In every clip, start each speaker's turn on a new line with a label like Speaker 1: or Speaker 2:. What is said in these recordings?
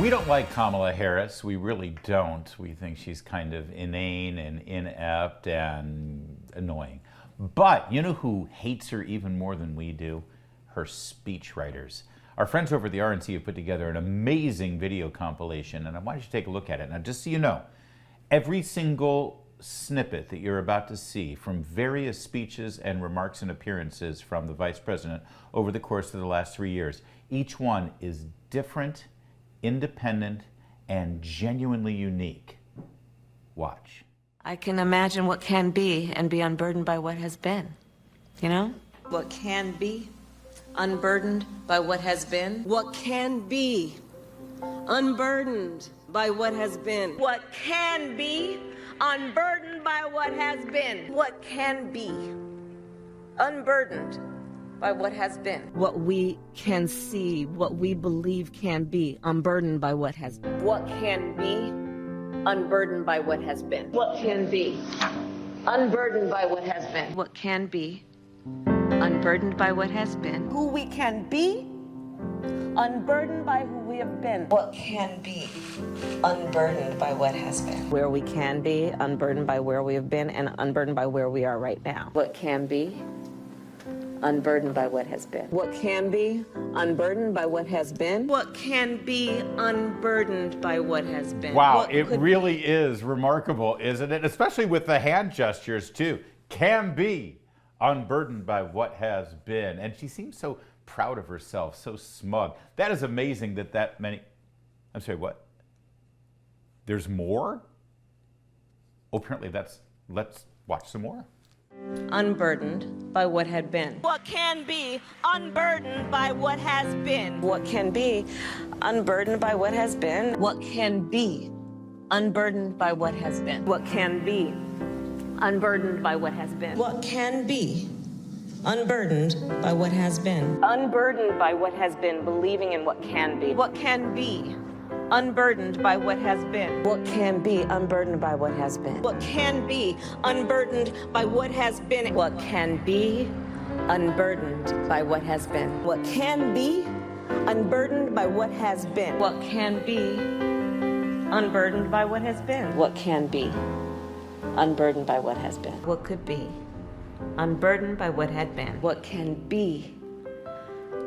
Speaker 1: We don't like Kamala Harris. We really don't. We think she's kind of inane and inept and annoying. But you know who hates her even more than we do? Her speechwriters. Our friends over at the RNC have put together an amazing video compilation, and I want you to take a look at it. Now, just so you know, every single snippet that you're about to see from various speeches and remarks and appearances from the Vice President over the course of the last 3 years, each one is different, independent, and genuinely unique. Watch.
Speaker 2: I can imagine what can be and be unburdened by what has been. You know? What can be unburdened by what has been.
Speaker 3: What can be unburdened by what has been.
Speaker 2: What can be unburdened by what has been.
Speaker 3: What can be unburdened by what has been.
Speaker 2: What we can see, what we believe can be unburdened by what has been.
Speaker 3: What can be unburdened by what has been. What can be unburdened by what has been.
Speaker 2: What can be unburdened by what has been.
Speaker 3: Who we can be unburdened by who we have been.
Speaker 4: What can be unburdened by what has been.
Speaker 2: Where we can be unburdened by where we have been and unburdened by where we are right now.
Speaker 3: What can be unburdened by what has been.
Speaker 2: What can be unburdened by what has been.
Speaker 3: What can be unburdened by what has been.
Speaker 1: Wow,
Speaker 3: what
Speaker 1: it really is remarkable, isn't it? Especially with the hand gestures, too. Can be unburdened by what has been. And she seems so proud of herself, so smug. That is amazing that many... I'm sorry, what? There's more? Oh, apparently that's... Let's watch some more.
Speaker 3: Unburdened by what had been.
Speaker 2: What can be unburdened by what has been.
Speaker 4: What can be unburdened by what has been.
Speaker 2: What can be unburdened by what has been.
Speaker 3: What can be unburdened by what has been.
Speaker 4: What can be unburdened by what has been.
Speaker 3: Unburdened by what has been, believing in what can be.
Speaker 2: What can be unburdened by what has been.
Speaker 4: What can be unburdened by what has been.
Speaker 2: What can be unburdened by what has been.
Speaker 3: What can be unburdened by what has been.
Speaker 2: What can be unburdened by what has been.
Speaker 3: What can be unburdened by what has been.
Speaker 4: What can be unburdened by what has been.
Speaker 3: What could be unburdened by what had been.
Speaker 4: What can be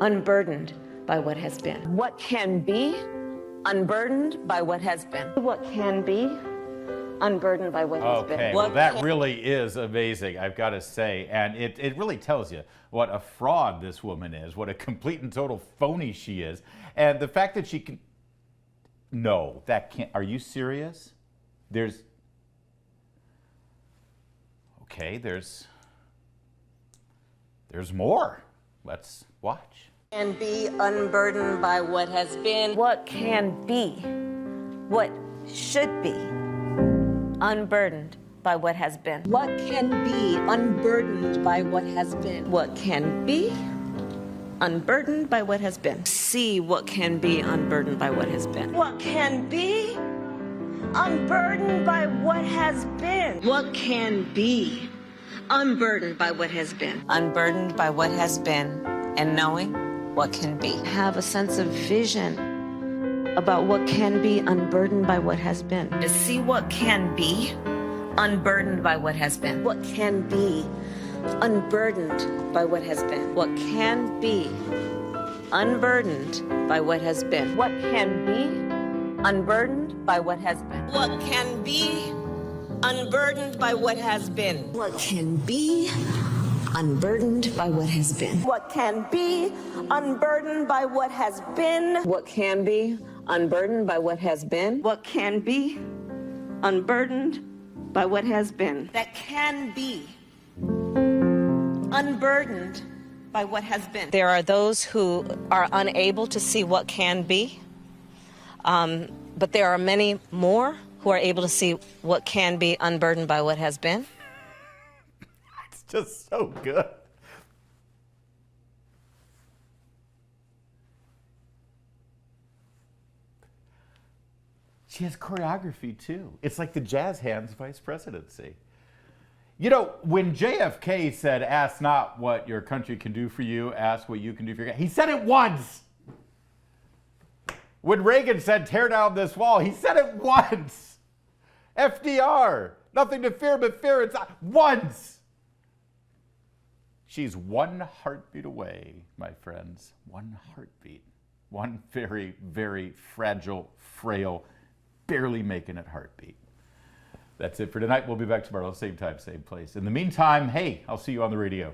Speaker 3: unburdened by what has been.
Speaker 2: What can be unburdened by what has been.
Speaker 3: What can be unburdened by what has been.
Speaker 1: Okay, well, that really is amazing, I've got to say. And it really tells you what a fraud this woman is, what a complete and total phony she is. And the fact that she can... No, that can't... Are you serious? There's... Okay, there's more. Let's watch.
Speaker 3: Can be unburdened by what has been.
Speaker 2: What can be, what should be unburdened by what has been.
Speaker 3: What can be unburdened by what has been.
Speaker 2: What can be unburdened by what has been. See what can be unburdened by what has been.
Speaker 3: What can be unburdened by what has been.
Speaker 2: What can be unburdened by what has been.
Speaker 4: Unburdened by what has been and knowing what can be.
Speaker 2: Have a sense of vision about what can be unburdened by what has been.
Speaker 4: To see what can be unburdened by what has been.
Speaker 3: What can be unburdened by what has been.
Speaker 2: What can be unburdened by what has been.
Speaker 3: What can be unburdened by what has been.
Speaker 4: What can be unburdened by what has been.
Speaker 3: What can be unburdened by what has been.
Speaker 2: What can be unburdened by what has been.
Speaker 3: What can be unburdened by what has been.
Speaker 2: What can be unburdened by what has been.
Speaker 3: That can be
Speaker 2: unburdened by what has been.
Speaker 4: There are those who are unable to see what can be, but there are many more who are able to see what can be unburdened by what has been.
Speaker 1: It's just so good. She has choreography, too. It's like the jazz hands vice presidency. You know, when JFK said, ask not what your country can do for you, ask what you can do for your country, he said it once. When Reagan said, tear down this wall, he said it once. FDR, nothing to fear but fear inside. Once. She's one heartbeat away, my friends. One heartbeat. One very, very fragile, frail, barely making it heartbeat. That's it for tonight. We'll be back tomorrow, same time, same place. In the meantime, hey, I'll see you on the radio.